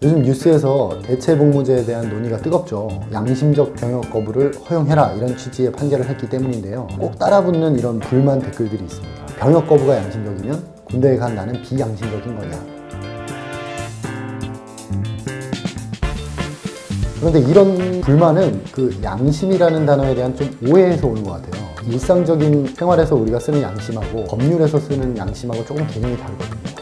요즘 뉴스에서 대체복무제에 대한 논의가 뜨겁죠. 양심적 병역 거부를 허용해라 이런 취지의 판결을 했기 때문인데요. 꼭 따라붙는 이런 불만 댓글들이 있습니다. 병역 거부가 양심적이면 군대에 간 나는 비양심적인 거냐. 그런데 이런 불만은 그 양심이라는 단어에 대한 좀 오해에서 오는 것 같아요. 일상적인 생활에서 우리가 쓰는 양심하고 법률에서 쓰는 양심하고 조금 개념이 다르거든요.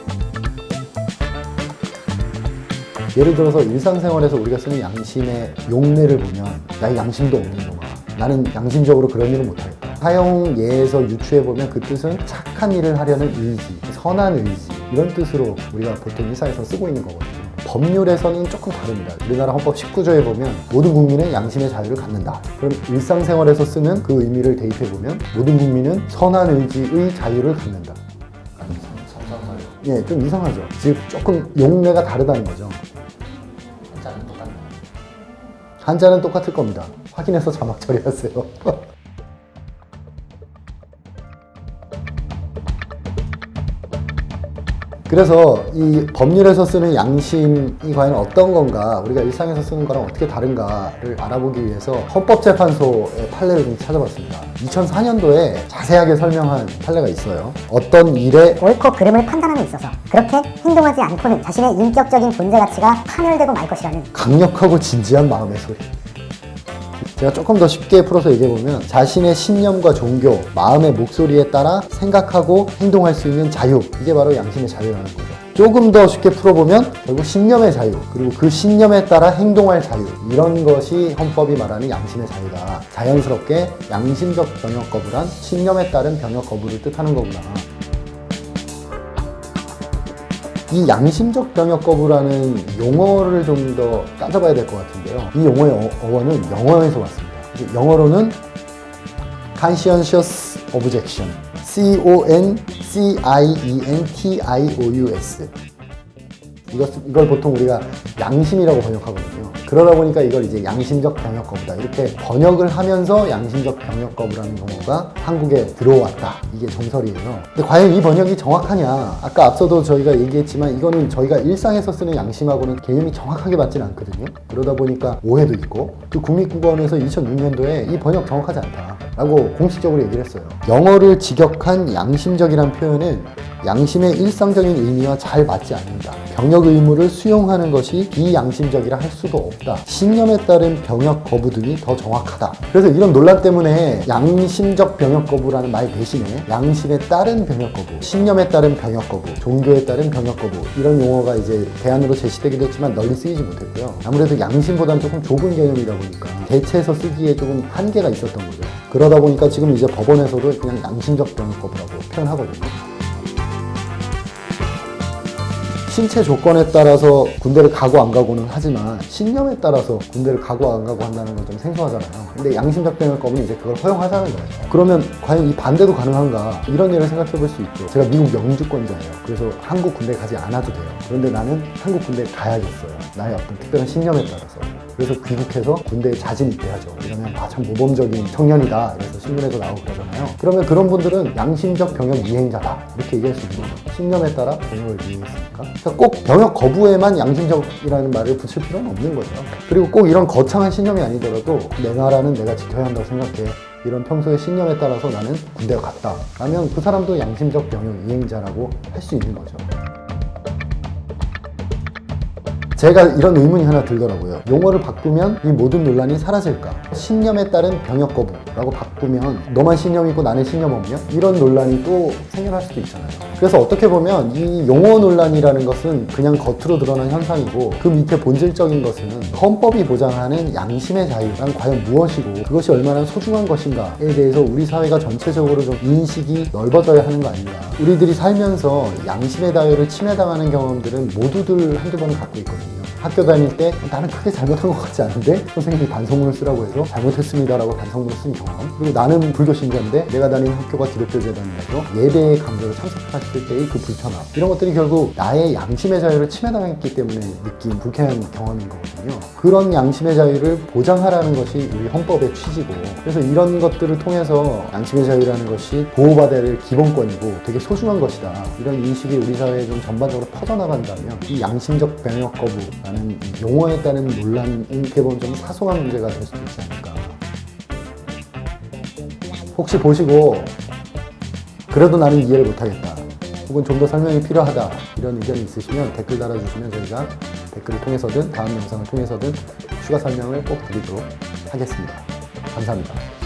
예를 들어서 일상생활에서 우리가 쓰는 양심의 용례를 보면 나의 양심도 없는 놈아, 나는 양심적으로 그런 일을 못하겠다. 사용 예에서 유추해보면 그 뜻은 착한 일을 하려는 의지, 선한 의지 이런 뜻으로 우리가 보통 일상에서 쓰고 있는 거거든요. 법률에서는 조금 다릅니다. 우리나라 헌법 19조에 보면 모든 국민은 양심의 자유를 갖는다. 그럼 일상생활에서 쓰는 그 의미를 대입해보면 모든 국민은 선한 의지의 자유를 갖는다. 예, 좀 이상하죠. 즉 조금 용례가 다르다는 거죠. 한자는 똑같나요? 한자는 똑같을 겁니다. 확인해서 자막 처리하세요. 그래서 이 법률에서 쓰는 양심이 과연 어떤 건가, 우리가 일상에서 쓰는 거랑 어떻게 다른가를 알아보기 위해서 헌법재판소의 판례를 좀 찾아봤습니다. 2004년도에 자세하게 설명한 판례가 있어요. 어떤 일에 옳고 그름을 판단함에 있어서 그렇게 행동하지 않고는 자신의 인격적인 존재 가치가 파멸되고 말 것이라는 강력하고 진지한 마음의 소리. 제가 조금 더 쉽게 풀어서 얘기해보면 자신의 신념과 종교, 마음의 목소리에 따라 생각하고 행동할 수 있는 자유, 이게 바로 양심의 자유라는 거죠. 조금 더 쉽게 풀어보면 결국 신념의 자유, 그리고 그 신념에 따라 행동할 자유, 이런 것이 헌법이 말하는 양심의 자유다. 자연스럽게 양심적 병역 거부란 신념에 따른 병역 거부를 뜻하는 거구나. 이 양심적 병역 거부라는 용어를 좀 더 따져봐야 될 것 같은데요. 이 용어의 어원은 영어에서 왔습니다. 영어로는 conscientious objection, conscientious. 이걸 보통 우리가 양심이라고 번역하거든요. 그러다 보니까 이걸 이제 양심적 병역 거부다, 이렇게 번역을 하면서 양심적 병역 거부라는 용어가 한국에 들어왔다, 이게 정설이에요. 근데 과연 이 번역이 정확하냐? 아까 앞서도 저희가 얘기했지만 이거는 저희가 일상에서 쓰는 양심하고는 개념이 정확하게 맞지는 않거든요. 그러다 보니까 오해도 있고, 또 국립국어원에서 2006년도에 이 번역 정확하지 않다 라고 공식적으로 얘기를 했어요. 영어를 직역한 양심적이란 표현은 양심의 일상적인 의미와 잘 맞지 않는다. 병역 의무를 수용하는 것이 비양심적이라 할 수도 없다. 신념에 따른 병역 거부 등이 더 정확하다. 그래서 이런 논란 때문에 양심적 병역 거부라는 말 대신에 양심에 따른 병역 거부, 신념에 따른 병역 거부, 종교에 따른 병역 거부, 이런 용어가 이제 대안으로 제시되기도 했지만 널리 쓰이지 못했고요. 아무래도 양심보다는 조금 좁은 개념이다 보니까 대체해서 쓰기에 조금 한계가 있었던 거죠. 그러다 보니까 지금 이제 법원에서도 그냥 양심적 병역 거부라고 표현하거든요. 신체 조건에 따라서 군대를 가고 안 가고는 하지만 신념에 따라서 군대를 가고 안 가고 한다는 건 좀 생소하잖아요. 근데 양심적 병역 거부는 이제 그걸 허용하자는 거예요. 그러면 과연 이 반대도 가능한가? 이런 일을 생각해 볼 수 있죠. 제가 미국 영주권자예요. 그래서 한국 군대 가지 않아도 돼요. 그런데 나는 한국 군대에 가야겠어요. 나의 어떤 특별한 신념에 따라서. 그래서 귀국해서 군대에 자진 입대하죠. 이러면 참 모범적인 청년이다, 그래서 신문에도 나오고 그러잖아요. 그러면 그런 분들은 양심적 병역 이행자다, 이렇게 얘기할 수 있는 거죠. 신념에 따라 병역을 이행했으니까. 그러니까 꼭 병역 거부에만 양심적이라는 말을 붙일 필요는 없는 거죠. 그리고 꼭 이런 거창한 신념이 아니더라도 내 나라는 내가 지켜야 한다고 생각해, 이런 평소의 신념에 따라서 나는 군대에 갔다 라면 그 사람도 양심적 병역 이행자라고 할 수 있는 거죠. 제가 이런 의문이 하나 들더라고요. 용어를 바꾸면 이 모든 논란이 사라질까? 신념에 따른 병역 거부라고 바꾸면 너만 신념 있고 나는 신념 없냐? 이런 논란이 또 생겨날 수도 있잖아요. 그래서 어떻게 보면 이 용어 논란이라는 것은 그냥 겉으로 드러난 현상이고, 그 밑에 본질적인 것은 헌법이 보장하는 양심의 자유란 과연 무엇이고 그것이 얼마나 소중한 것인가에 대해서 우리 사회가 전체적으로 좀 인식이 넓어져야 하는 거 아닌가. 우리들이 살면서 양심의 자유를 침해당하는 경험들은 모두들 한두 번은 갖고 있거든요. 학교 다닐 때 나는 크게 잘못한 것 같지 않은데 선생님이 반성문을 쓰라고 해서 잘못했습니다라고 반성문을 쓴 경험, 그리고 나는 불교 신자인데 내가 다니는 학교가 기독교 재단이라서 예배의 강제로 참석했을 때의 그 불편함, 이런 것들이 결국 나의 양심의 자유를 침해당했기 때문에 느낀 불쾌한 경험인 거거든요. 그런 양심의 자유를 보장하라는 것이 우리 헌법의 취지고, 그래서 이런 것들을 통해서 양심의 자유라는 것이 보호받아야 될 기본권이고 되게 소중한 것이다, 이런 인식이 우리 사회에 좀 전반적으로 퍼져나간다면 이 양심적 병역 거부 라는 용어에 따른 논란은 어떻게 보면 좀 사소한 문제가 될 수도 있지 않을까. 혹시 보시고 그래도 나는 이해를 못하겠다, 혹은 좀 더 설명이 필요하다, 이런 의견이 있으시면 댓글 달아주시면 저희가 댓글을 통해서든 다음 영상을 통해서든 추가 설명을 꼭 드리도록 하겠습니다. 감사합니다.